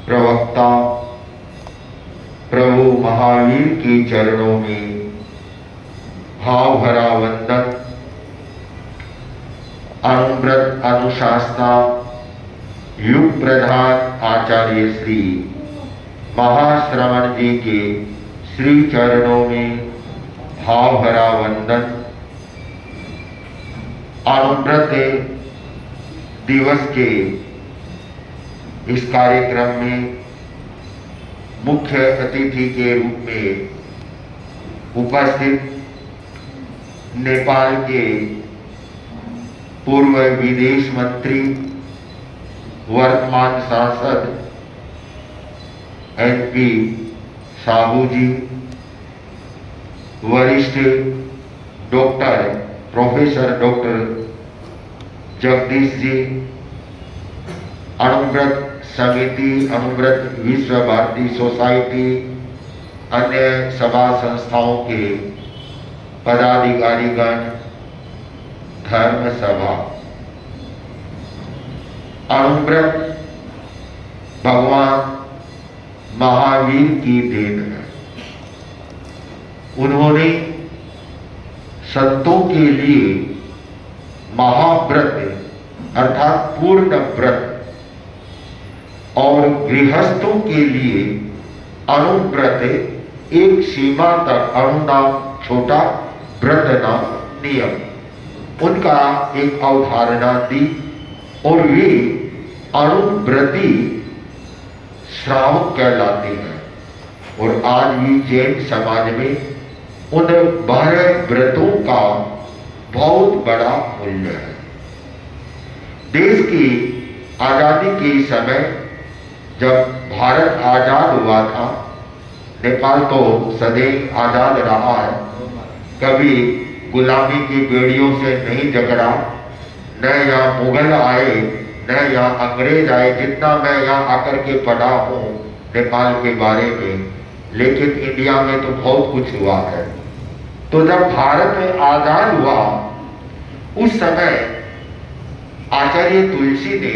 प्रवक्ता प्रभु महावीर के चरणों में भाव भरा वंदन। अनुव्रत अनुशासना युग प्रधान आचार्य श्री महाश्रवण जी के श्री चरणों में भाव भरा वंदन। अनुव्रत दिवस के इस कार्यक्रम में मुख्य अतिथि के रूप में उपस्थित नेपाल के पूर्व विदेश मंत्री वर्तमान सांसद एनपी साहू जी, वरिष्ठ doctor professor doctor Jagdish ji, Anuvrat समिति, अनुव्रत विश्व भारती सोसाइटी, अन्य सभा संस्थाओं के पदाधिकारीगण, धर्म सभा। अनुव्रत भगवान महावीर की देन है। उन्होंने संतों के लिए महाव्रत अर्थात पूर्ण व्रत और गृहस्थों के लिए अनुव्रत एक सीमा तक, अनुनाम छोटा व्रत नाम नियम, उनका एक अवधारणा दी और वे अनुव्रती श्रावक कहलाते हैं। और आज भी जैन समाज में उन 12 व्रतों का बहुत बड़ा मूल्य है। देश की आजादी के समय जब भारत आजाद हुआ था, नेपाल तो सदैव आजाद रहा है, कभी गुलामी की बेड़ियों से नहीं जकड़ा, न यहाँ मुगल आए न यहाँ अंग्रेज आए। जितना मैं यहाँ आकर के पढ़ा हूँ नेपाल के बारे में, लेकिन इंडिया में तो बहुत कुछ हुआ है। तो जब भारत में आजाद हुआ उस समय आचार्य तुलसी ने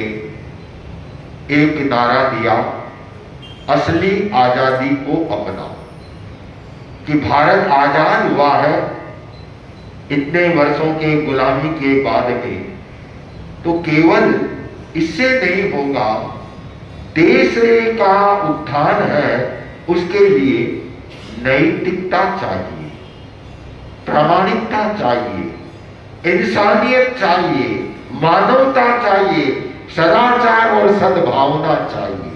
एक नारा दिया, असली आजादी को अपनाओ। कि भारत आजाद हुआ है इतने वर्षों के गुलामी के बाद में, तो केवल इससे नहीं होगा, देश का उत्थान है, उसके लिए नैतिकता चाहिए, प्रामाणिकता चाहिए, इंसानियत चाहिए, मानवता चाहिए, सदाचार और सद्भावना चाहिए।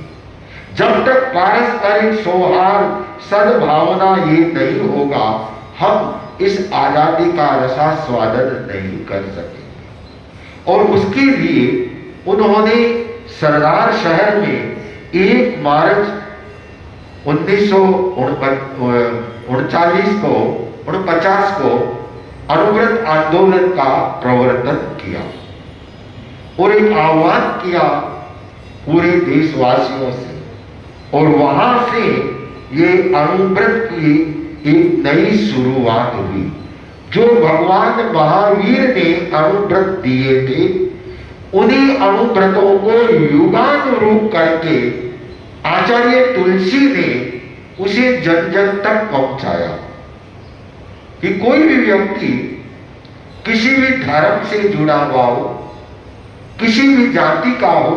जब तक पारस्परिक सौहार्द सद्भावना ये नहीं होगा, हम इस आजादी का रसास्वादन नहीं कर सकेंगे। और उसके लिए उन्होंने सरदार शहर में 1 मार्च 1949 को अनुव्रत आंदोलन का प्रवर्तन किया और एक आह्वान किया पूरे देशवासियों से। और वहां से ये अनुव्रत की एक नई शुरुआत हुई। जो भगवान महावीर ने अनुव्रत दिए थे, उन्हीं अनुव्रतों को युगानुरूप करके आचार्य तुलसी ने उसे जन जन तक पहुंचाया कि कोई भी व्यक्ति किसी भी धर्म से जुड़ा हुआ हो, किसी भी जाति का हो,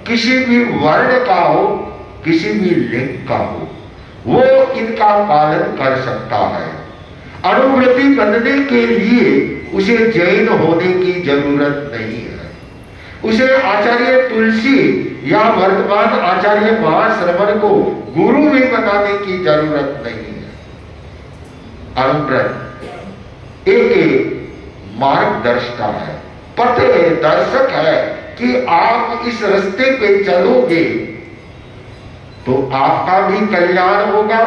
किसी भी वर्ण का हो, किसी भी लिंग का हो, वो इनका पालन कर सकता है। अनुव्रती बनने के लिए उसे जैन होने की जरूरत नहीं है, उसे आचार्य तुलसी या वर्तमान आचार्य महाश्रवण को गुरु भी बनाने की जरूरत नहीं है। अनुव्रत एक मार्गदर्शक है, पथ दर्शक है कि आप इस रास्ते पे चलोगे तो आपका भी कल्याण होगा,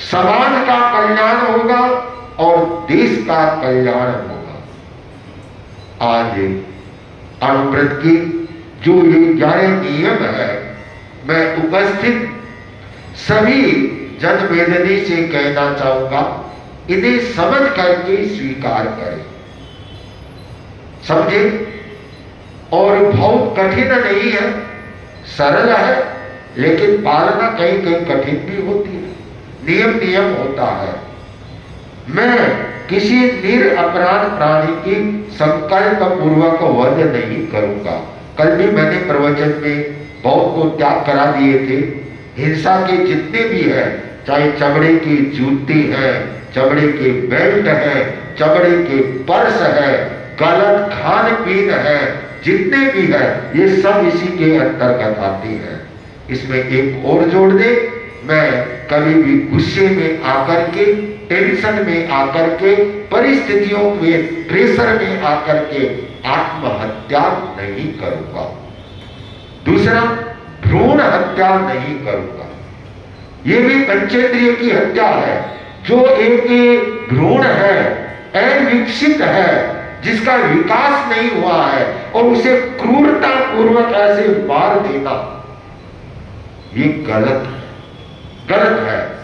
समाज का कल्याण होगा और देश का कल्याण होगा। आज अनुव्रत की जो ये 11 नियम है, मैं उपस्थित सभी जनमेदनी से कहना चाहूंगा, इन्हें समझ करके स्वीकार करें, समझे। और बहुत कठिन नहीं है, सरल है, लेकिन पालना कहीं कहीं कठिन भी होती है। नियम होता है। मैं किसी निरपराध प्राणी की संकल्प पूर्वक वध नहीं करूंगा। कल भी मैंने प्रवचन में बहुत को त्याग करा दिए थे। हिंसा के जितने भी है, चाहे चमड़े की जूती है, चमड़े के बेल्ट है, चमड़े के पर्स है, गलत खान पीन है, जितने भी है, ये सब इसी के अंतर्गत आती है। इसमें एक और जोड़ दे, मैं कभी भी गुस्से में आकर के, टेंशन में आकर के, परिस्थितियों में प्रेशर में आकर के आत्महत्या नहीं करूंगा। दूसरा, भ्रूण हत्या नहीं करूंगा। ये भी पंचेंद्रिय की हत्या है। जो एक भ्रूण है, अविकसित है, जिसका विकास नहीं हुआ है, और उसे क्रूरता पूर्वक ऐसे मार देना, ये गलत है।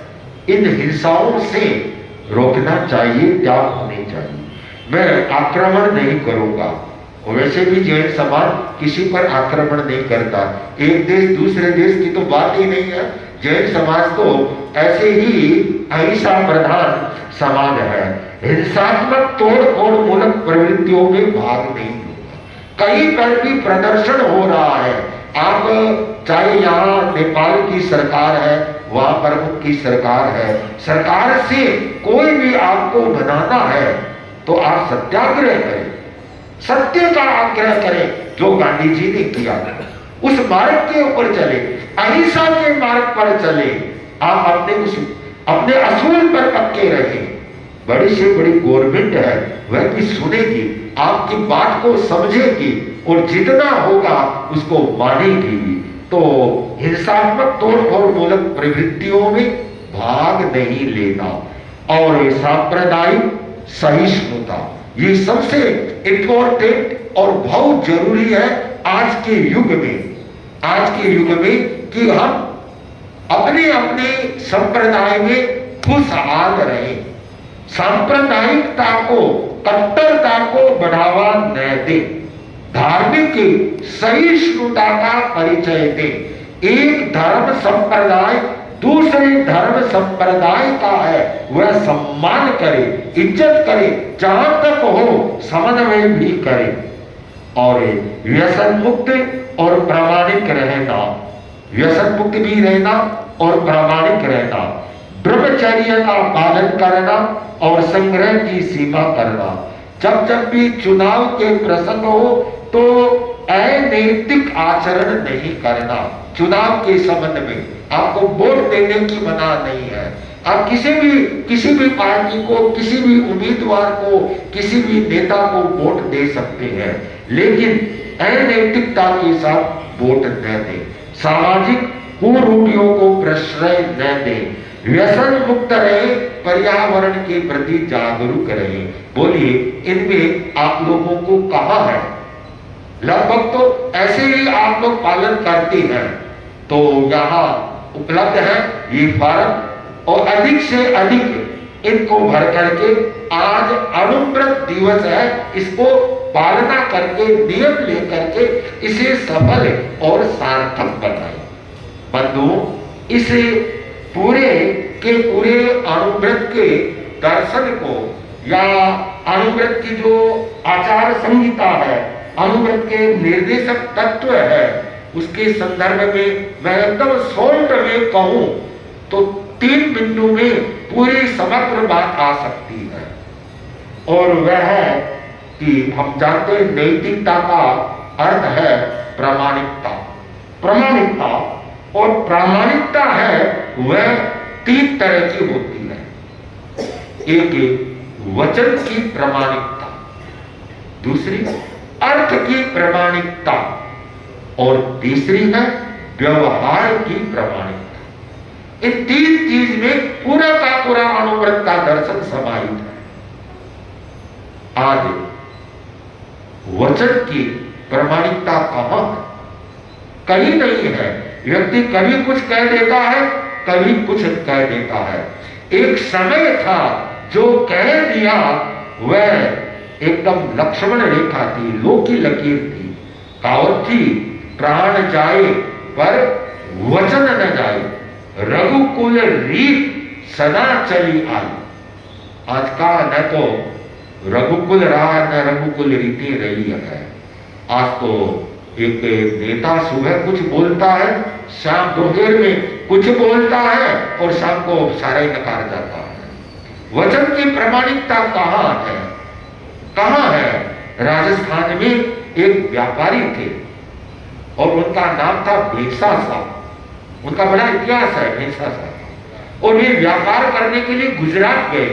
इन हिंसाओं से रोकना चाहिए, त्याग होने चाहिए। मैं आक्रमण नहीं करूंगा। और वैसे भी जैन समाज किसी पर आक्रमण नहीं करता। एक देश दूसरे देश की तो बात ही नहीं है। जैन समाज तो ऐसे ही अहिंसा प्रधान समाज है। हिंसात्मक तोड़-फोड़ मूलक प्रवृत्तियों में भाग नहीं लूंगा। कहीं पर भी प्रदर्शन हो रहा है, आप चाहे यहाँ नेपाल की सरकार है, वहां प्रमुख की सरकार है, सरकार से कोई भी आपको बनाना है तो आप सत्याग्रह करें, सत्य का आग्रह करें, जो गांधी जी ने किया। उस मार्ग के ऊपर चले, अहिंसा के मार्ग पर चले। आप अपने असूल पर पक्के रहे। बड़ी से बड़ी गवर्नमेंट है, वह भी सुनेगी, आपकी बात को समझेगी और जितना होगा उसको मानेगी भी। तो हिंसात्मक तोड़-फोड़ मूलक प्रवृत्तियों में भाग नहीं लेना और सांप्रदायिक सहिष्णुता, ये सबसे इंपॉर्टेंट और बहुत जरूरी है आज के युग में कि हम अपने अपने संप्रदाय में खुशहाल रहे, सांप्रदायिकता को, कट्टरता को बढ़ावा न दे, धार्मिक सहिष्णुता का परिचय दे। एक धर्म संप्रदाय दूसरे धर्म संप्रदाय का है, वह सम्मान करे, इज्जत करे, जहां तक हो समन्वय भी करे और व्यसन मुक्त और प्रामाणिक रहना, व्यसन मुक्त भी रहना और प्रामाणिक रहना, ब्रह्मचर्य का पालन करना और संग्रह की सीमा करना। जब भी चुनाव के प्रसंग हो तो अनैतिक आचरण नहीं करना। चुनाव के संबंध में आपको वोट देने की मना नहीं है। आप किसी भी पार्टी को, किसी भी उम्मीदवार को, किसी भी नेता को वोट दे सकते हैं, लेकिन अनैतिकता के साथ वोट न दें, सामाजिक कुरूपियों को प्रश्रय न दें, व्यसन मुक्त रहे, पर्यावरण के प्रति जागरूक रहे। बोलिए, इनमें आप लोगों को कहा है? लगभग तो ऐसे ही आप लोग पालन करते हैं। तो यहाँ उपलब्ध है ये फॉर्म और अधिक से अधिक इनको भर करके, आज अणुव्रत दिवस है, इसको पालना करके, नियम लेकर के इसे सफल और सार्थक बनाए। बंधुओं, इसे पूरे अणुव्रत के दर्शन को या अणुव्रत की जो आचार संहिता है, अणुव्रत के निर्देशक तत्व है, उसके संदर्भ में मैं एकदम शॉर्ट में कहूं तो 3 बिंदु में पूरी समग्र बात आ सकती है। और वह है कि हम जानते हैं नैतिकता का अर्थ है प्रामाणिकता। और प्रामाणिकता है वह 3 तरह की होती है। एक वचन की प्रामाणिकता, दूसरी अर्थ की प्रामाणिकता और तीसरी है व्यवहार की प्रामाणिकता। इन 3 चीज में पूरा का पूरा अणुव्रत का दर्शन समाहित है। आज वचन की प्रामाणिकता कहां है? कहीं नहीं है। व्यक्ति कभी कुछ कह देता है, कभी कुछ कह देता है। एक समय था जो कह दिया वह एकदम लक्ष्मण रेखा थी, लो की लकीर थी, कहावत थी, प्राण जाए पर वचन न जाए, रघुकुल रीत सदा चली आई। आज का न तो रघुकुल रहा न रघुकुल रीति रही है। आज तो एक नेता सुबह कुछ बोलता है, शाम दोपहर में कुछ बोलता है और शाम को सारा ही नकार जाता है। वचन की प्रामाणिकता कहाँ है? कहाँ है? राजस्थान में एक व्यापारी थे और उनका नाम था भेसा साहब। उनका बड़ा इतिहास है भेसा साहब। और वे व्यापार करने के लिए गुजरात गए।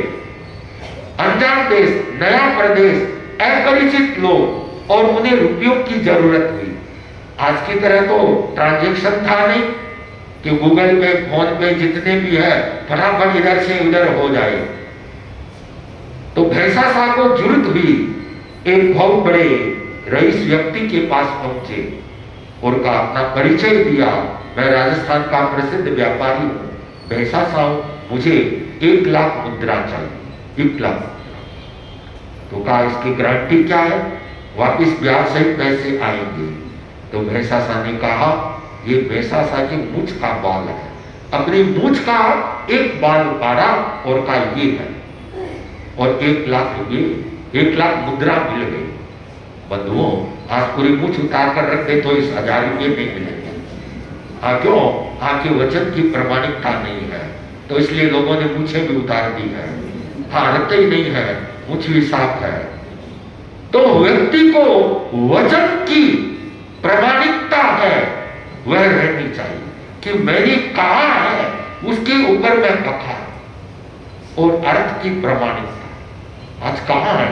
अनजान देश, नया प्रदेश, अपरिचित लोग, और उन्हें रुपयों की जरूरत हुई। आज की तरह तो ट्रांजैक्शन था नहीं कि गूगल पे, फोन पे जितने भी है फटाफट इधर से उधर हो जाए। तो भैंसा साहब को जरूरत हुई, एक बहुत बड़े रईस व्यक्ति के पास पहुंचे और का अपना परिचय दिया, मैं राजस्थान का प्रसिद्ध व्यापारी हूं, भैंसा साहब मुझे 1 लाख मुद्रा चाहिए, 1 लाख। तो कहा इसकी गारंटी क्या है? वापिस ब्याज सहित पैसे आएंगे। तो भैंसा साहब ने कहा ये भैंसा साहब की मूंछ का बाल है, अपनी मूंछ का एक बाल उतारा और कहा ये है, और 1 लाख रुपये, 1 लाख मुद्रा मिल गई। बंधुओं, आज पूरी मूंछ उतार कर रख दे तो इस 1000 रुपये नहीं मिलेंगे। क्यों? आपके वचन की प्रामाणिकता नहीं है, तो इसलिए लोगों ने मूंछें भी उतार दी है। रखते ही नहीं है, मूंछ भी साफ है। तो व्यक्ति को वचन की प्रामाणिकता है वह रहनी चाहिए कि मैंने कहा है उसके ऊपर मैं पका। और अर्थ की प्रामाणिकता आज कहां है?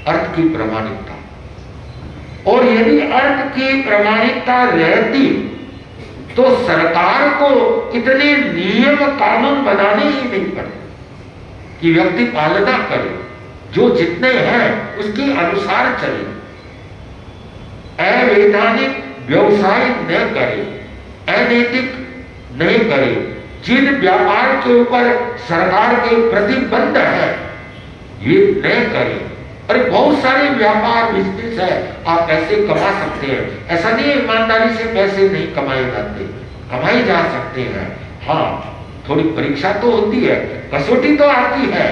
अर्थ की प्रामाणिकता। और यदि अर्थ की प्रामाणिकता रहती तो सरकार को इतने नियम कानून बनाने ही नहीं पड़ते कि व्यक्ति पालना करे, जो जितने हैं उसके अनुसार चले, अवैधानिक व्यवसाय न करे, अनैतिक नहीं करे, जिन व्यापार के ऊपर सरकार के प्रतिबंध है ये न करे। अरे बहुत सारे व्यापार बिजनेस है, आप पैसे कमा सकते हैं, ऐसा नहीं ईमानदारी से पैसे नहीं कमाए जाते, कमाए जा सकते हैं। हाँ, थोड़ी परीक्षा तो होती है, कसौटी तो आती है,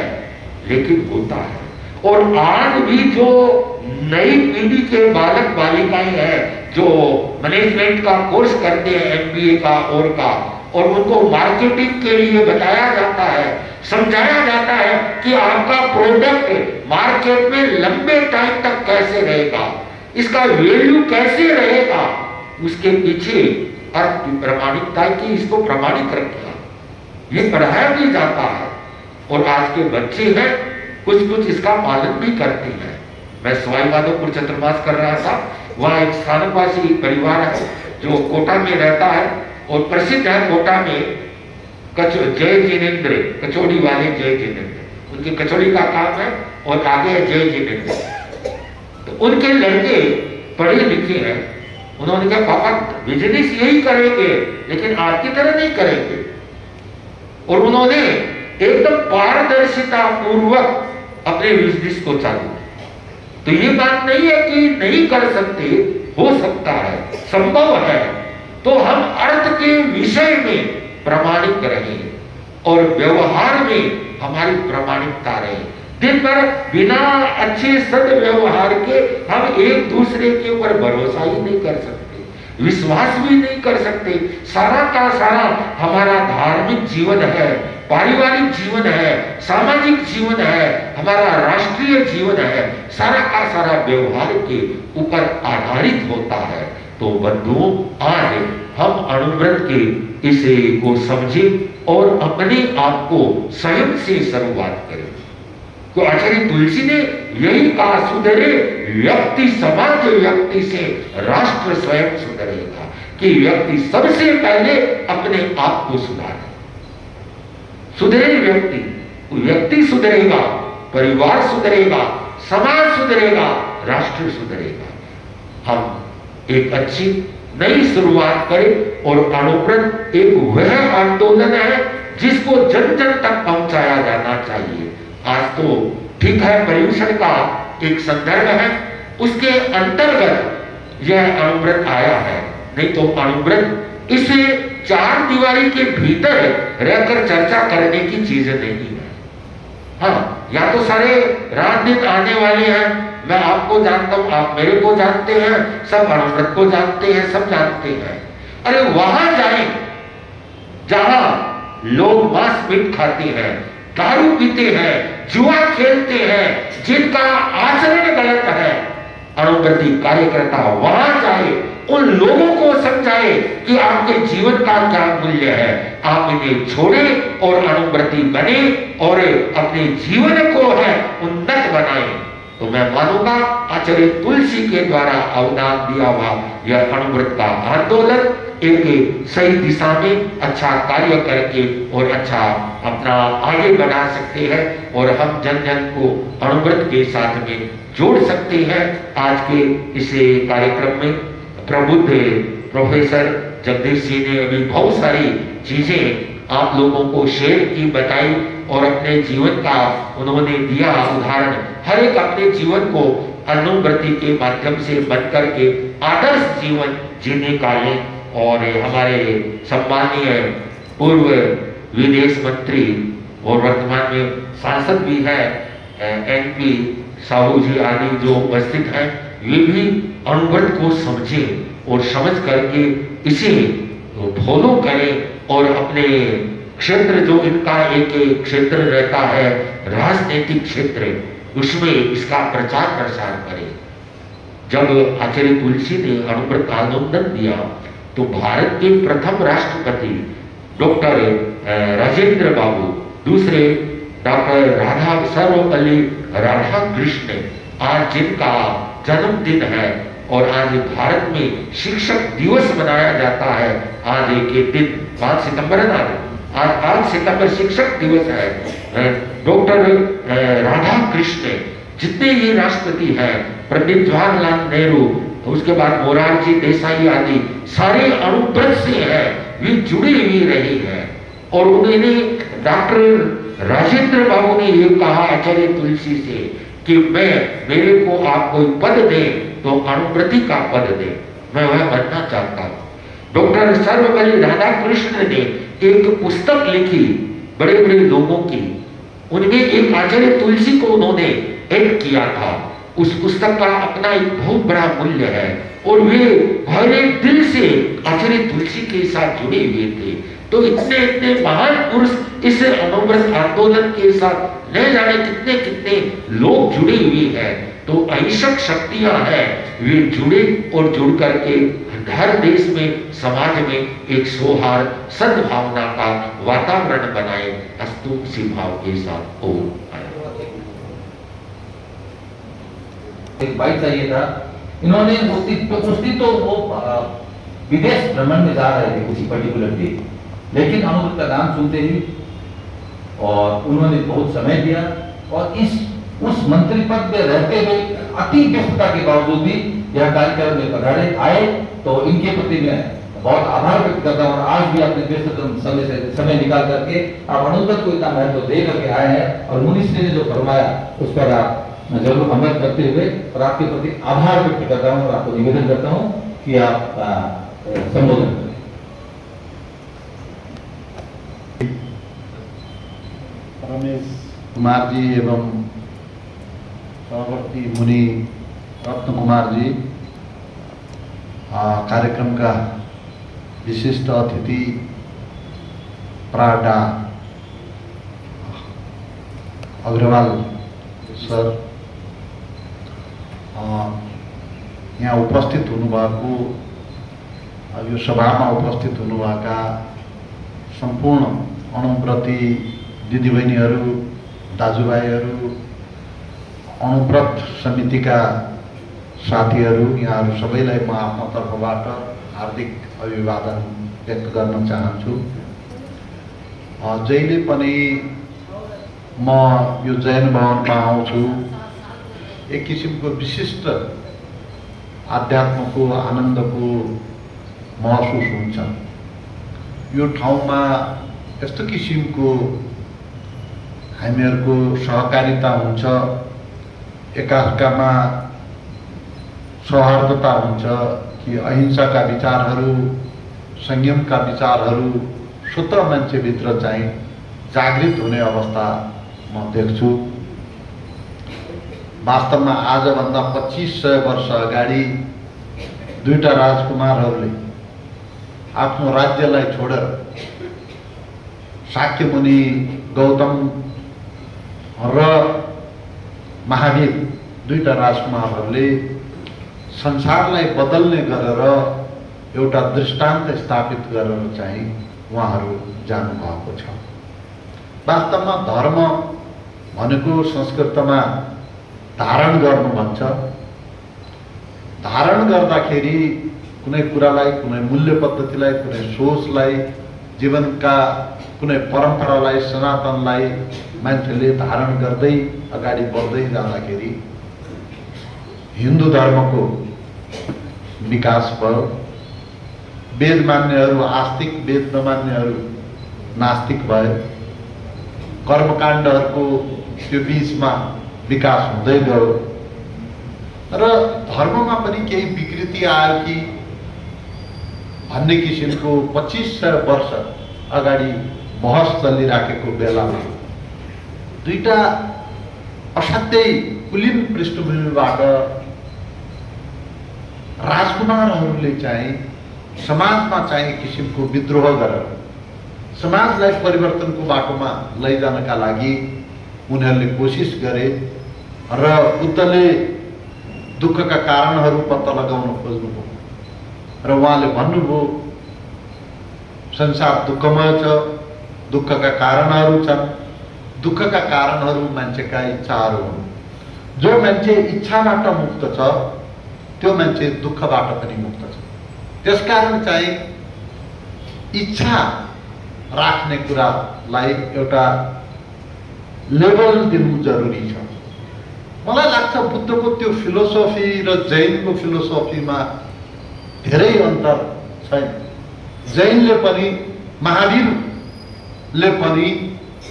लेकिन होता है। और आज भी जो नई पीढ़ी के बालक बालिकाएं हैं जो मैनेजमेंट का कोर्स करते हैं, MBA का और उनको मार्केटिंग के लिए बताया जाता है, समझाया जाता है कि आपका प्रोडक्ट मार्केट में लंबे टाइम तक कैसे रहेगा, इसका वैल्यू कैसे रहेगा, उसके पीछे अर्थ की प्रामाणिकता की इसको प्रमाणित रखेगा, ये पढ़ाया भी जाता है। और आज के बच्चे हैं कुछ इसका पालन भी करते हैं। मैं सवाई माधोपुर चतुर्मास कर रहा था, वहां एक स्थानकवासी परिवार है जो कोटा में रहता है और प्रसिद्ध है कोटा में जय जिनेन्द्र, कचौड़ी वाले जय जिनेन्द्र, उनकी कचौड़ी का काम है और आगे है जय जिनेन्द्र। तो उनके लड़के पढ़े लिखे हैं, उन्होंने कहा पापा बिजनेस यही करेंगे लेकिन आपकी तरह नहीं करेंगे। और उन्होंने एकदम पारदर्शिता पूर्वक अपने बिजनेस को चालू। तो ये बात नहीं है कि नहीं कर सकते, हो सकता है, संभव है। तो हम अर्थ के विषय में प्रामाणिक रहें और व्यवहार में हमारी प्रामाणिकता रहे। दिन भर बिना अच्छे सद्व्यवहार के हम एक दूसरे के ऊपर भरोसा ही नहीं कर सकते, विश्वास भी नहीं कर सकते। सारा का सारा हमारा धार्मिक जीवन है, पारिवारिक जीवन है, सामाजिक जीवन है, हमारा राष्ट्रीय जीवन है, सारा का सारा व्यवहार के ऊपर आधारित होता है। तो बंधुओं, आज हम अणुव्रत के इसे को समझें और अपने आप को स्वयं से शुरुआत करें। तो आचार्य तुलसी ने यही कहा, सुधरे व्यक्ति समाज, व्यक्ति से राष्ट्र स्वयं सुधरेगा, कि व्यक्ति सबसे पहले अपने आप को सुधारे। सुधरे व्यक्ति सुधरेगा, परिवार सुधरेगा, समाज सुधरेगा, राष्ट्र सुधरेगा। हम एक अच्छी नई शुरुआत करें और अणुव्रत एक वह आंदोलन है जिसको जन जन तक पहुंचाया जाना चाहिए। आज तो ठीक है पर्यूषण का एक संदर्भ है, उसके अंतर्गत यह अणुव्रत आया है, नहीं तो अणुव्रत इस चार दीवारी के भीतर रहकर चर्चा करने की चीज नहीं है। हाँ, या तो सारे रात दिन आने वाले हैं, मैं आपको जानता हूं, आप मेरे को जानते हैं, सब अणुव्रत को जानते हैं, सब जानते हैं। अरे वहां जाए जहां लोग मांस मीट खाते हैं, दारू पीते हैं, जुआ खेलते हैं, जिनका आचरण गलत है, अणुव्रती कार्यकर्ता वहां जाए, उन लोगों को समझाए कि आपके जीवन का क्या मूल्य है, आप इन्हें छोड़े और अणुव्रती बने और अपने जीवन को है उन्नत बनाए। तो मैं मानूंगा आचार्य तुलसी के द्वारा अवदान दिया हुआ यह अणुव्रत का आंदोलन एक सही दिशा में अच्छा कार्य करके और अच्छा अपना आगे बढ़ा सकते हैं और हम जन जन को अणुव्रत के साथ में जोड़ सकते हैं। आज के इस कार्यक्रम में प्रबुद्ध प्रोफेसर जगदीश जी ने अभी बहुत सारी चीजें आप लोगों को शेयर की, बताई और अपने जीवन का उन्होंने दिया उदाहरण। हर एक अपने जीवन को अणुव्रती के माध्यम से बन करके आदर्श जीवन जीने का लें। और हमारे सम्मानीय पूर्व विदेश मंत्री और वर्तमान में सांसद भी है एनपी साहू जी आदि जो उपस्थित हैं, वे भी अणुव्रत को समझे और समझ करके इसे फॉलो करें और अपने क्षेत्र जो इनका एक क्षेत्र रहता है राजनीतिक क्षेत्र, उसमें इसका प्रचार प्रसार करें। जब आचार्य तुलसी ने अणुव्रत आंदोलन दिया तो भारत के प्रथम राष्ट्रपति डॉक्टर राजेंद्र बाबू, दूसरे डॉक्टर राधा सर्वपल्ली राधाकृष्ण, आज जिनका जन्मदिन है और आज भारत में शिक्षक दिवस मनाया जाता है, आज एक दिन 5 सितंबर है ना, आज 5 सितंबर शिक्षक दिवस है। डॉक्टर राधाकृष्ण, जितने ये राष्ट्रपति हैं, पंडित जवाहरलाल नेहरू, उसके बाद मोरारजी देसाई आदि सारे अणुव्रत से हैं, वे जुड़े हुए रहे हैं। और उन्होंने डॉक्टर राजेंद्र बाबू ने ये कहा आचार्य तुलसी से कि मेरे को आप कोई पद दे तो अणुव्रती का पद दे, मैं वह बनना चाहता हूँ। डॉक्टर सर्वपल्ली राधाकृष्ण ने एक पुस्तक लिखी बड़े बड़े लोगों की, उनमें एक आचार्य तुलसी को उन्होंने ऐड किया था। उस पुस्तक का अपना एक बहुत बड़ा मूल्य है और वे भरे दिल से आचार्य तुलसी के साथ जुड़े हुए थे। तो इतने इतने महान पुरुष इस अणुव्रत आंदोलन के साथ न जाने कितने कितने लोग जुड़े हुए हैं। तो अहिंसक शक्तियां हैं, वे जुड़े और जुड़ करके हर देश में समाज में एक सौहार्द सद्भावना का वातावरण बनाए। अस्तु सी भाव के साथ ओम। एक बाइक चाहिए था, इन्होंने उसकी तो वो विदेश भ्रमण में जा रहे थे किसी पर्टिकुलर डे, लेकिन अणुव्रत का नाम सुनते ही और उन्होंने बहुत समय दिया और उस मंत्री पद में रहते हुए अति व्यस्तता के बावजूद भी यह कार्यक्रम में पधारे आए, तो इनके प्रति मैं बहुत आभार व्यक्त करता हूँ। और आज भी अपने व्यस्त समय निकाल करके आप अणुव्रत को इतना महत्व दे करके आए हैं और मुनिश्री ने जो फरमाया उस पर आप जरूर अमल करते हुए और आपके प्रति आभार व्यक्त करता हूँ और आपको निवेदन करता हूँ कि आप संबोधन करें। रमेश कुमार जी एवं सहवर्ती मुनि रत्न कुमार जी, कार्यक्रम का विशिष्ट अतिथि प्राडा अग्रवाल सर, यहाँ उपस्थित हुनुभएको, यो सभामा उपस्थित हुनुभएका सम्पूर्ण अणुव्रती दिदीबहिनीहरू, दाजुभाइहरू, अणुव्रत समितिका साथीहरू, यहाँहरू सबैलाई म आफ्नो तर्फबाट हार्दिक अभिवादन व्यक्त गर्न चाहन्छु। जहिले पनि म यो जैन भवनमा आउँछु, एक किसिमको विशिष्ट आध्यात्मको आनन्दको महसुस हुन्छ। यो ठाउँमा यस्तो किसिमको हामीहरूको सहकारिता हुन्छ, एकाअर्कामा सौहार्दता हुन्छ कि अहिंसाका विचारहरू संयमका विचारहरू स्वतः मान्छेभित्र चाहिँ जागृत हुने अवस्था म देख्छु। वास्तवमा आजभन्दा 2500 वर्ष अगाडि दुईटा राजकुमारहरूले आफ्नो राज्यलाई छोडेर शाक्यमुनि गौतम र महावीर दुईटा राजकुमारहरूले संसारलाई बदल्ने गरेर एउटा दृष्टान्त स्थापित गरेर चाहिँ उहाँहरू जानुभएको छ। वास्तवमा धर्म भनेको संस्कृतमा धारण गर्नु भन्छ। धारण गर्दाखेरि कुनै कुरालाई, कुनै मूल्य पद्धतिलाई, कुनै सोचलाई, जीवनका कुनै परम्परालाई, सनातनलाई मान्छेले धारण गर्दै अगाडि बढ्दै जाँदाखेरि हिन्दू धर्मको विकास भयो। वेद मान्नेहरू आस्तिक, वेद नमान्नेहरू नास्तिक भए। कर्मकाण्डहरूको त्यो बीचमा विकास हुँदै गयो र धर्ममा पनि केही विकृति आयो कि भन्ने किसिमको 2500 वर्ष अगाडि बहस चलिराखेको बेलामा दुईटा असाध्यै कुलीन पृष्ठभूमिबाट राजकुमारहरूले चाहिँ समाजमा चाहिँ एक किसिमको विद्रोह गरेर समाजलाई परिवर्तनको बाटोमा लैजानका लागि उनीहरूले कोसिस गरे र बुद्धले दुःखका कारणहरू पत्ता लगाउन खोज्नुभयो र उहाँले भन्नुभयो संसार दुःखमय छ, दुःखका कारणहरू छन्। दुःखका कारणहरू मान्छेका इच्छाहरू हुन्। जो मान्छे इच्छाबाट मुक्त छ त्यो मान्छे दुःखबाट पनि मुक्त छ। त्यसकारण चाहिँ इच्छा राख्ने कुरालाई एउटा लेभल दिनु जरुरी छ। मलाई लाग्छ बुद्धको त्यो फिलोसोफी र जैनको फिलोसोफीमा धेरै अन्तर छैन। जैनले पनि, महावीरले पनि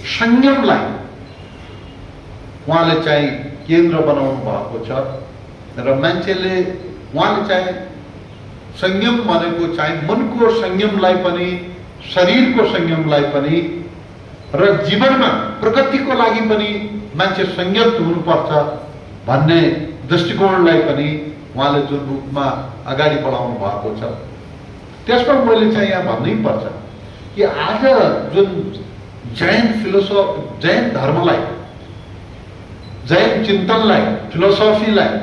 संयमलाई उहाँले चाहिँ केन्द्र बनाउनु भएको छ र मान्छेले उहाँले चाहिँ संयम भनेको चाहिँ मनको संयमलाई पनि, शरीरको संयमलाई पनि र जीवनमा प्रगतिको लागि पनि मान्छे संयत हुनुपर्छ भन्ने दृष्टिकोणलाई पनि उहाँले जुन रूपमा अगाडि बढाउनु भएको छ त्यसमा मैले चाहिँ यहाँ भन्नै पर्छ कि आज जुन जैन फिलोसोफी, जैन धर्मलाई, जैन चिन्तनलाई, फिलोसोफीलाई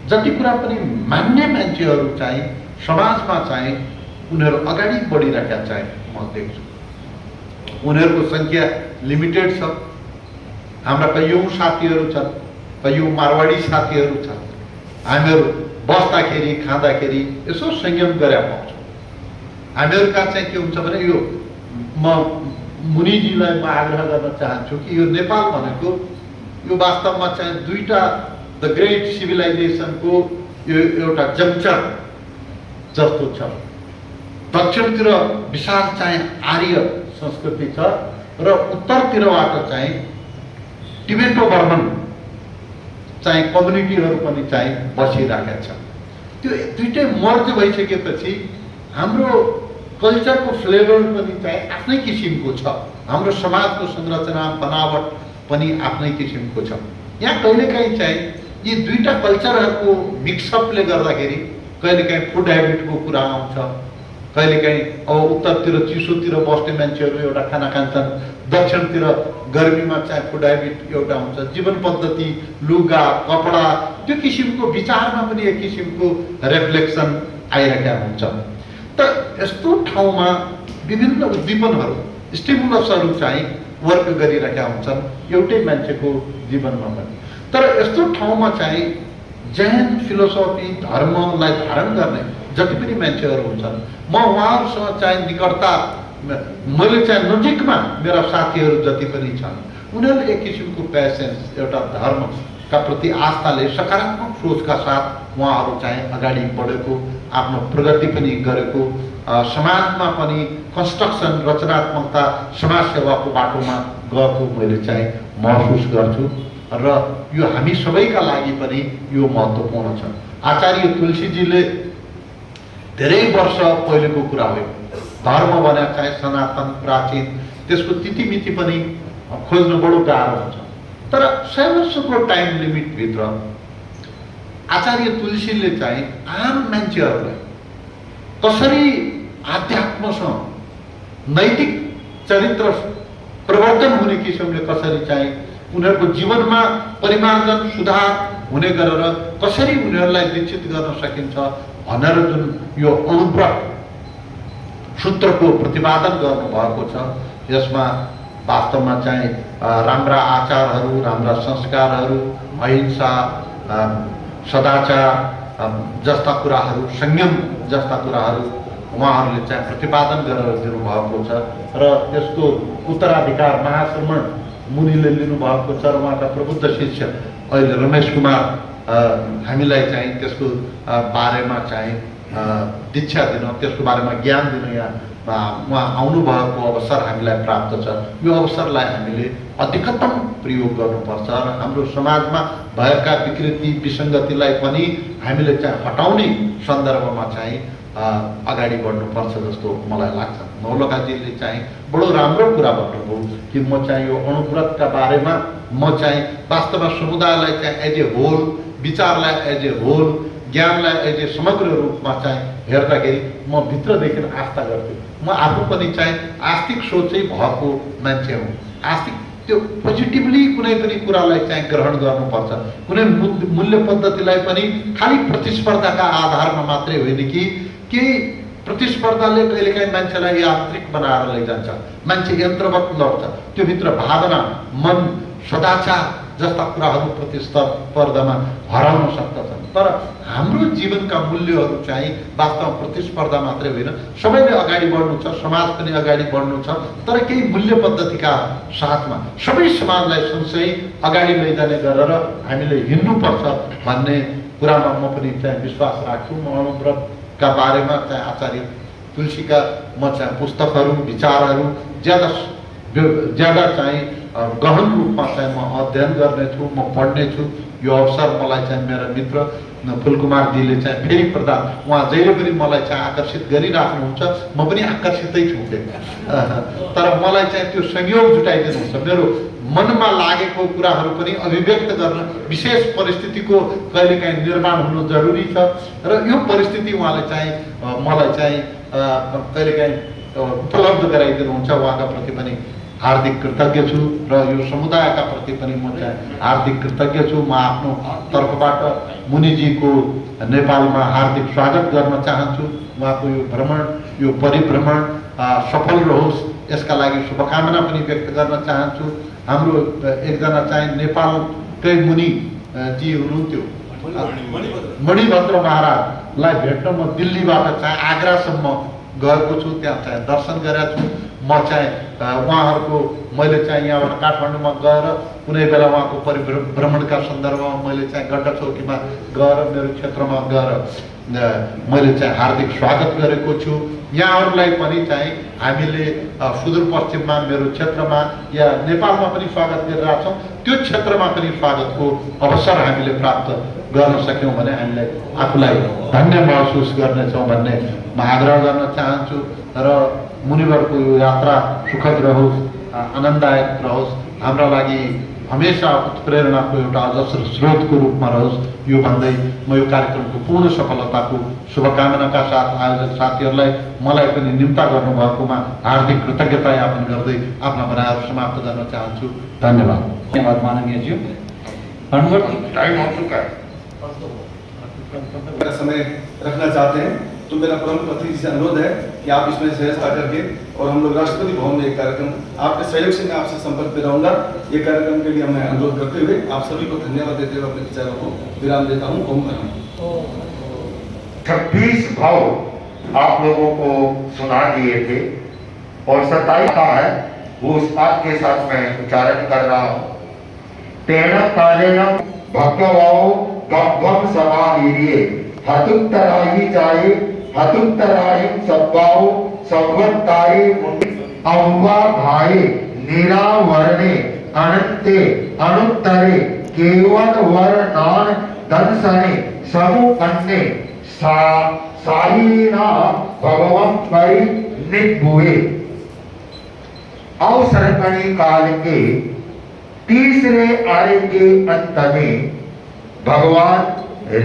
जति कुरा पनि मान्ने मान्छेहरू चाहिँ समाजमा चाहिँ उनीहरू अगाडि बढिरहेका चाहिँ म देख्छु। उनीहरूको सङ्ख्या लिमिटेड छ। हाम्रा कैयौँ साथीहरू छन्, कैयौँ मारवाडी साथीहरू छन्। हामीहरू बस्दाखेरि, खाँदाखेरि यसो संयम गरेर पाउँछौँ। हामीहरूका चाहिँ के हुन्छ भने यो म मुनिजीलाई म आग्रह गर्न चाहन्छु कि यो नेपाल भनेको यो वास्तवमा चाहिँ दुईटा द ग्रेट सिभिलाइजेसनको यो एउटा जंक्शन जस्तो छ। दक्षिणतिर विशाल चाहिँ आर्य संस्कृति छ र उत्तरतिरबाट चाहिँ टिबेटो बर्मन चाहिँ कम्युनिटीहरू पनि चाहिँ बसिरहेका छ। त्यो दुईटै मर्ज भइसकेपछि हाम्रो कल्चरको फ्लेभर पनि चाहिँ आफ्नै किसिमको छ। हाम्रो समाजको संरचना, बनावट पनि आफ्नै किसिमको छ। यहाँ कहिलेकाहीँ चाहिँ यी दुईटा कल्चरहरूको मिक्सअपले गर्दाखेरि कहिलेकाहीँ फुड ह्याबिटको कुरा आउँछ। कहिलेकाहीँ अब उत्तरतिर चिसोतिर बस्ने मान्छेहरू एउटा खाना खान्छन्, दक्षिणतिर गर्मीमा चाहिँ फुड ह्याबिट एउटा हुन्छ। जीवन पद्धति, लुगा, कपडा, त्यो किसिमको विचारमा पनि एक किसिमको रिफ्लेक्सन आइरहेका हुन्छ। त यस्तो ठाउँमा विभिन्न उद्दीपनहरू, स्टिमुलसहरू चाहिँ वर्क गरिरहेका हुन्छन् एउटै मान्छेको जीवनमा पनि। तर यस्तो ठाउँमा चाहिँ जैन फिलोसोफी, धर्मलाई धारण गर्ने जति पनि मान्छेहरू हुन्छन्, म उहाँहरूसँग चाहिँ निकटता, मैले चाहिँ नजिकमा मेरा साथीहरू जति पनि छन्, उनीहरूले एक किसिमको प्यासेन्स, एउटा धर्मका प्रति आस्थाले सकारात्मक सोचका साथ उहाँहरू चाहिँ अगाडि बढेको, आफ्नो प्रगति पनि गरेको, समाजमा पनि कन्स्ट्रक्सन, रचनात्मकता, समाजसेवाको बाटोमा गएको मैले चाहिँ महसुस गर्छु र यो हामी सबैका लागि पनि यो महत्त्वपूर्ण छ। आचार्य तुलसीजीले धेरै वर्ष पहिलेको कुरा हो, धर्म भने चाहिँ सनातन प्राचीन त्यसको तिथिमिति पनि खोज्नु बडो गाह्रो हुन्छ। तर 100 वर्षको टाइम लिमिटभित्र आचार्य तुलसीले चाहिँ आम मान्छेहरूलाई कसरी आध्यात्मसँग नैतिक चरित्र प्रवर्तन हुने किसिमले कसरी चाहिँ उनीहरूको जीवनमा परिमार्जन सुधार हुने गरेर कसरी उनीहरूलाई दीक्षित गर्न सकिन्छ भनेर जुन यो अनुव्रत सूत्रको प्रतिपादन गर्नुभएको छ। यसमा वास्तवमा चाहिँ राम्रा आचारहरू, राम्रा संस्कारहरू, अहिंसा, सदाचार जस्ता कुराहरू, संयम जस्ता कुराहरू उहाँहरूले चाहिँ प्रतिपादन गरेर दिनुभएको छ र त्यसको उत्तराधिकार महाश्रमण मुनिले लिनुभएको छ र उहाँका प्रबुद्ध शिष्य अहिले रमेश कुमार हामीलाई चाहिँ त्यसको बारेमा चाहिँ दीक्षा दिन, त्यसको बारेमा ज्ञान दिन यहाँ उहाँ आउनुभएको अवसर हामीलाई प्राप्त छ। यो अवसरलाई हामीले अधिकतम प्रयोग गर्नुपर्छ र हाम्रो समाजमा भएका विकृति विसङ्गतिलाई पनि हामीले चाहिँ हटाउने सन्दर्भमा चाहिँ अगाडि बढ्नुपर्छ जस्तो मलाई लाग्छ। नौलखाजीले चाहिँ बडो राम्रो कुरा भन्नुभयो कि म चाहिँ यो अनुव्रतका बारेमा म चाहिँ वास्तवमा समुदायलाई चाहिँ एज ए होल, विचारलाई एज ए होल, ज्ञानलाई एज ए समग्र रूपमा चाहिँ हेर्दाखेरि म भित्रदेखि आस्था गर्थेँ। म आफू पनि चाहिँ आस्तिक सोचै भएको मान्छे हुँ। आस्तिक त्यो पोजिटिभली कुनै पनि कुरालाई चाहिँ ग्रहण गर्नुपर्छ। कुनै मूल्य पद्धतिलाई पनि खालि प्रतिस्पर्धाका आधारमा मात्रै होइन कि केही प्रतिस्पर्धाले कहिलेकाहीँ मान्छेलाई यान्त्रिक बनाएर लैजान्छ, मान्छे यन्त्रवत लड्छ। त्यो भित्र भावना, मन, सदाचार जस्ता कुराहरू प्रतिस्पर्धामा हराउन सक्दछन्। तर हाम्रो जीवनका मूल्यहरू चाहिँ वास्तवमा प्रतिस्पर्धा मात्रै होइन, सबैले अगाडि बढ्नु छ, समाज पनि अगाडि बढ्नु छ। तर केही मूल्य पद्धतिका साथमा सबै समाजलाई सँगसँगै अगाडि लैजाने गरेर हामीले हिँड्नुपर्छ भन्ने कुरामा म पनि चाहिँ विश्वास राख्छु। म अनुव्रतका बारेमा चाहिँ आचार्य तुलसीका म चाहिँ पुस्तकहरू, विचारहरू ज्यादा चाहिँ गहन रूपमा चाहिँ म अध्ययन गर्नेछु, म पढ्नेछु। यो अवसर मलाई चाहिँ मेरा मित्र फुलकुमारजीले चाहिँ फेरि प्रदान, उहाँ जहिले पनि मलाई चाहिँ आकर्षित गरिराख्नुहुन्छ, म पनि आकर्षितै छु। तर मलाई चाहिँ त्यो संयोग जुटाइदिनुहुन्छ। मेरो मनमा लागेको कुराहरू पनि अभिव्यक्त गर्न विशेष परिस्थितिको कहिलेकाहीँ निर्माण हुनु जरुरी छ र यो परिस्थिति उहाँले चाहिँ मलाई चाहिँ कहिलेकाहीँ उपलब्ध गराइदिनुहुन्छ। उहाँका प्रति पनि हार्दिक कृतज्ञ छु र यो समुदायका प्रति पनि म चाहिँ हार्दिक कृतज्ञ छु। म आफ्नो तर्फबाट मुनिजीको नेपालमा हार्दिक स्वागत गर्न चाहन्छु। उहाँको यो भ्रमण, यो परिभ्रमण सफल रहोस्, यसका लागि शुभकामना पनि व्यक्त गर्न चाहन्छु। हाम्रो एकजना चाहिँ नेपालकै मुनि जी हुनुहुन्थ्यो, मणिभद्र महाराजलाई भेट्न म दिल्लीबाट चाहिँ आग्रासम्म गएको छु, त्यहाँ चाहिँ दर्शन गरेको छु। म चाहिँ उहाँहरूको मैले चाहिँ यहाँबाट काठमाडौँमा गएर कुनै बेला उहाँको परिभ्रमणका सन्दर्भमा मैले चाहिँ गड्डा चौकीमा गएर मेरो क्षेत्रमा गएर मैले चाहिँ हार्दिक स्वागत गरेको छु। यहाँहरूलाई पनि चाहिँ हामीले सुदूरपश्चिममा मेरो क्षेत्रमा या नेपालमा पनि स्वागत गरिरहेका छौँ। त्यो क्षेत्रमा पनि स्वागतको अवसर हामीले प्राप्त गर्न सक्यौँ भने हामीलाई आफूलाई धन्य महसुस गर्नेछौँ भन्ने म आग्रह गर्न चाहन्छु। र मुनिवरको यो यात्रा सुखद रहोस्, आनन्ददायक रहोस्, हाम्रा लागि हमेशा उत्प्रेरणाको एउटा अजस्र स्रोतको रूपमा रहोस्। यो भन्दै म यो कार्यक्रमको पूर्ण सफलताको शुभकामनाका साथ आयोजक साथीहरूलाई मलाई पनि निम्ता गर्नुभएकोमा हार्दिक कृतज्ञता ज्ञापन गर्दै आफ्ना भनाइहरू समाप्त गर्न चाहन्छु। धन्यवाद। धन्यवाद माननीय जी। टाइम हो चुका है। समय रखना चाहते हैं तो मेरा प्रमुख अतिथि से अनुरोध है कि आप इसमें सहजता करके और हम लोग राष्ट्रपति भवन में एक कार्यक्रम आपके सहयोग से मैं आपसे संपर्क में रहूंगा। ये कार्यक्रम के लिए मैं अनुरोध करते हुए आप सभी को धन्यवाद देते हुए अपने विचारों को विराम देता हूँ। ओम नमः। 26 भाव आप लोगों को सुना दिए थे और 27 का है वो उस बात के साथ मैं उच्चारण कर रहा हूँ। तेन कालेन भगवाओ गम समाहिरिये हतुत्तरायि चाहे हतुत्तरायि सद्भाव सद्वत्ताये अव्वा भाई निरावरणे अनंते अनुत्तरे केवल वर्णान दंसने समूपन्ने साईना भगवं परि नित अवसरपणी काल के तीसरे आर्य के अंत में भगवान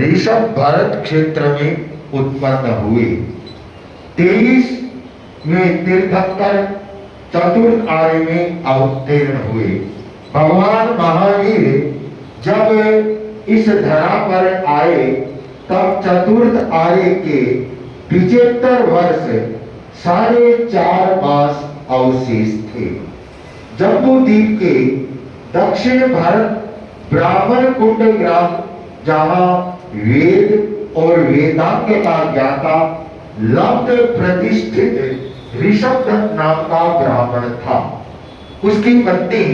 ऋषभ भरत क्षेत्र में उत्पन्न हुए। 23वें तीर्थंकर चतुर्थ आर्य में अवतीर्ण हुए। भगवान महावीर जब इस धरा पर आए तब चतुर्थ आर्य के 75 वर्ष 4.5 मास अवशेष थे। जम्बूद्वीप के दक्षिण भारत ब्राह्मण कुंड ग्राम, जहां वेद और वेदांग का ज्ञाता लब्ध प्रतिष्ठित ऋषभदत्त नाम का ब्राह्मण था। उसकी पत्नी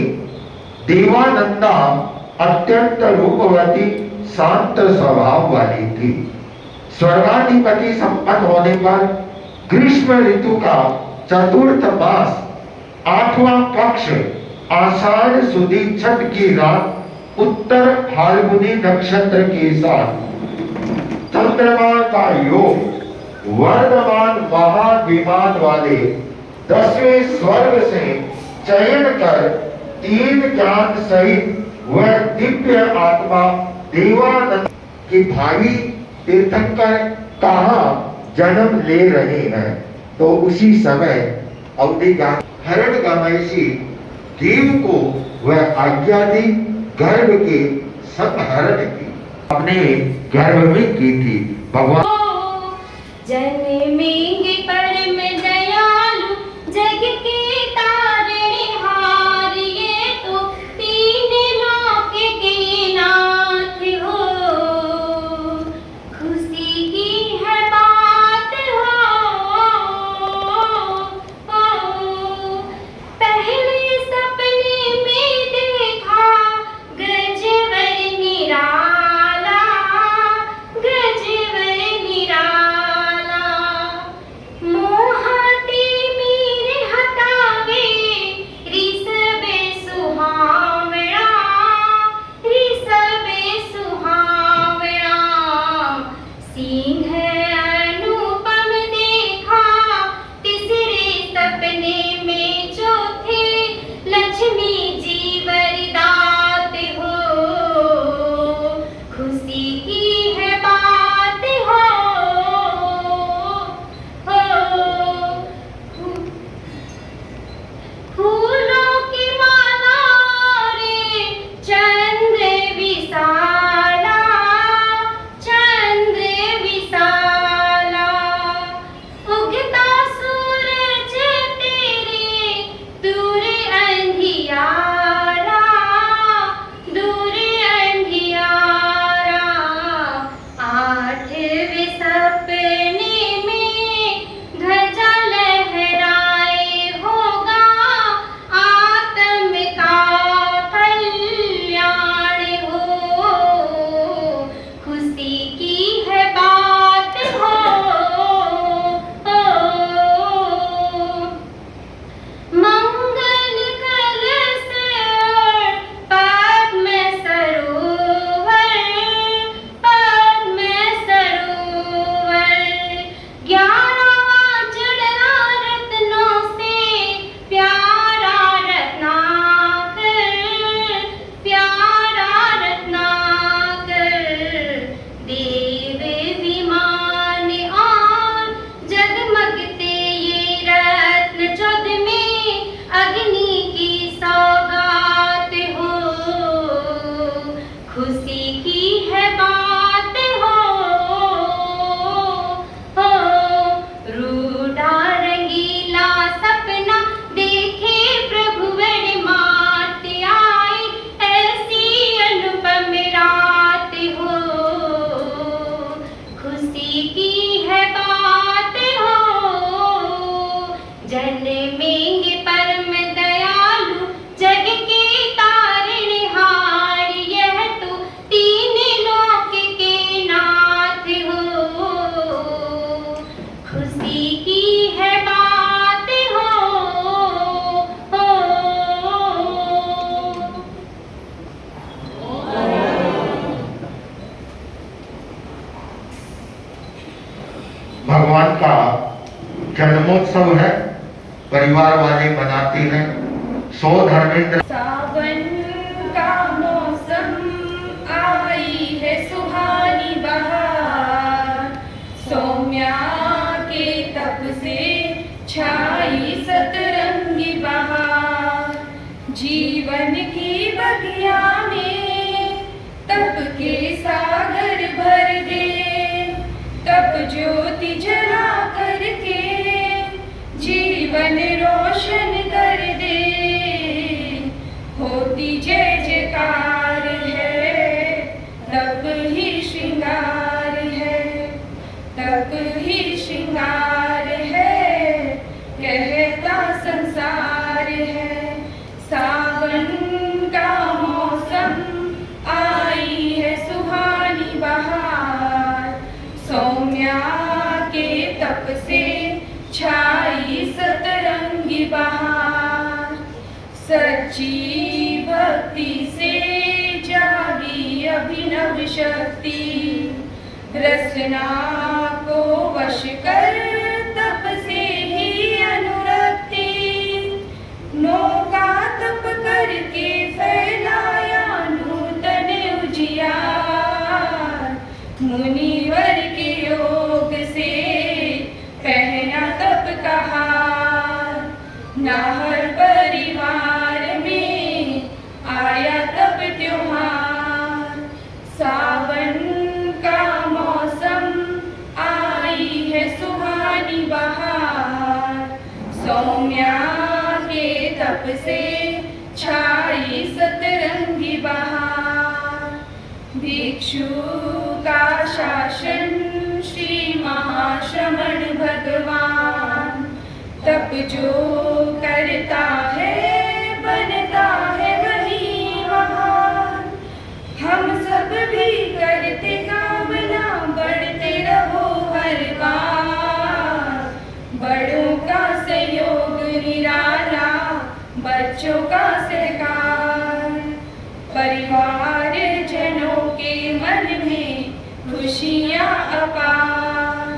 देवानंदा अत्यंत रूपवती, शांत स्वभाव वाली थी। स्वर्गाधिपति संपन्न होने पर ग्रीष्म ऋतु का चतुर्थ मास 8वां पक्ष आषाढ़ सुदी छठ की रात उत्तर फाल्गुनी नक्षत्र के साथ चंद्रमा का योग वर्धमान महाविमान वाले 10वें स्वर्ग से चयन कर 3 ज्ञान सहित वह दिव्य आत्मा देवानंद की भावी तीर्थंकर कहाँ जन्म ले रहे हैं। तो उसी समय अवधिगामी हरणगामैसी देव को वह आज्ञा दी, गर्भ के संहरण की अपने गर्भ में की थी। भगवान जन्मेंगे परम दयालु जग के तारणहार, ये तो 3 लोक के नाथ हो। खुशी की है बात हो, पहले सपने में देखा गजवर निराला, गजवर निराला। मोहाते मेरे हटावे ऋषभे सुहावना, ऋषभे सुहावना। सिंह अनुपम देखा तीसरे सपने में, चौथे लक्ष्मी जी वरदात हो। खुशी की है बात हो, फूलों की माला रे चंद्र विशाला, चंद्र विशाला। उगता सूरज तेरे दूर अंधियारा, दूर अंधियारा। 8वें सपने में ध्वजा लहराए, होगा आत्म का कल्याण हो। खुशी की है बात हो, मंगल कलश और पद्म सरोवर, पद्म सरोवर। 11वां जड़ा रत्नों से प्यारा रत्नाकर, प्यारा रत्नाकर। देव विमान और जगमगते ये रत्न, 14वें अग्नि की सौगात हो। खुशी की है बात हो, रूडा रंगीला सपना देखे प्रभुवर मात आई, ऐसी अनुपम रात हो। खुशी की है बात हो, जन्मेंगे परम दयालु जग के तारणहार, यह तो 3 लोक के नाथ हो। खुशी की है बात हो, भगवान का जन्मोत्सव है। परिवार वाले बनाते हैं। सो धर्मेंद्र। सावन का मौसम आई है सुहानी बहार, सौम्या के तप से छाई सतरंगी बहार, जीवन की बगिया में तप के सागर भर दे, तप ज्योति जला करके जीवन रोशन कर दे। होती जय जयकार है, तप ही श्रृंगार है, तप ही श्रृंगार है, कहता संसार है। सावन का मौसम आई है सुहानी बहार, सौम्या के तप से छाई सतरंगी बहार, सच्ची भक्ति से जागी अभिनव शक्ति, रसना को वश कर तप से ही अनुरक्ति, नौका तप करके फैलाया नूतन उजियार, मुनिवर के योग से पहना तप का हार, नाहर परिवार में आया तप त्योहार। सावन का मौसम आई है सुहानी बहार, सौम्या के तप से छाई सतरंगी बहार। भिक्षु का शासन श्री महाश्रमण भगवान, तप जो करता है बनता है वही महान। हम सब भी करते कामना बढ़ते रहो हर बार, बड़ों का सहयोग निराला बच्चों का सहकार, परिवार जनों के मन में खुशियाँ अपार,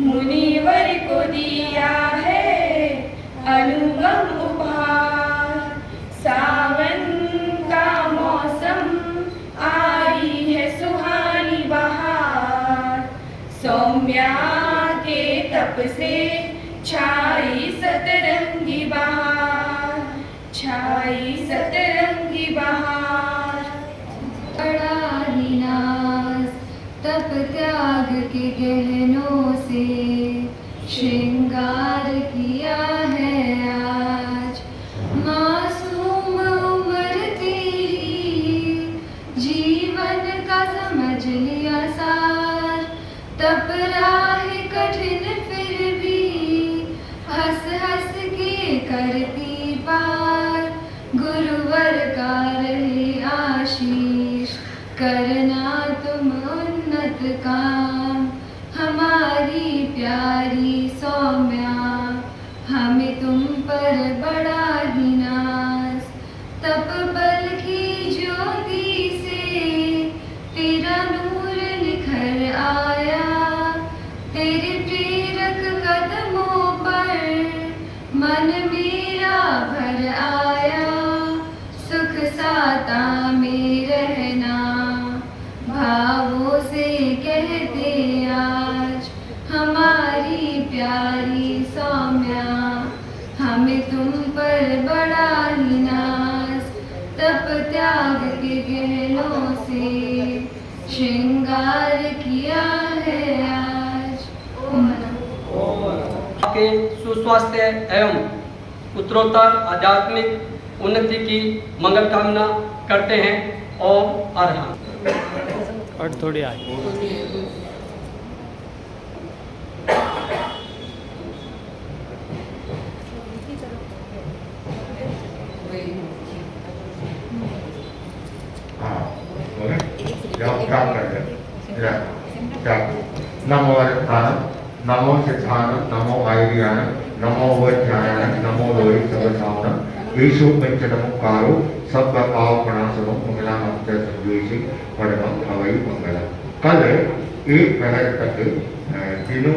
मुनिवर को दिया है अनुगम उपहार। सावन का मौसम आई है सुहानी बहार, सौम्या के तप से छाई सतरंगी बहार, छाई सतरंगी बहार। बड़ा ही नाज तप त्याग के गहनों से श्रृंगार किया है आज, मासूम उम्र तेरी जीवन का समझ लिया सार, तप राह कठिन फिर भी हंस हंस के करती पार, गुरुवर का रहे आशीष करना तुम उन्नत काम, हमारी प्यारी सौम्या हमें तुम पर बड़ा ही नाज, तप बल की ज्योति से तेरा नूर निखर आया, तेरे प्रेरक कदमों पर मन मेरा भर आया, सुख साता में रहना भावों से कहते आज, हमारी प्यारी सौम्या हमें तुम पर बड़ा ही नाज, तप त्याग के गहनों से श्रृंगार किया है आज। के सुस्वास्थ्य एवं उत्तरोत्तर आध्यात्मिक उन्नति की मंगल कामना करते हैं और अरहं। और थोड़ी आगे नमो अर्थान, नमो सिद्धान, नमो आयुर्यान, नमो वैज्ञान, नमो लोहि सर्वसावन, ईशो पंचनमुकारो सब पाव प्रणाशनो मंगला मंत्र संदेशी परम हवई मंगला। कल एक प्रहर तक तीनों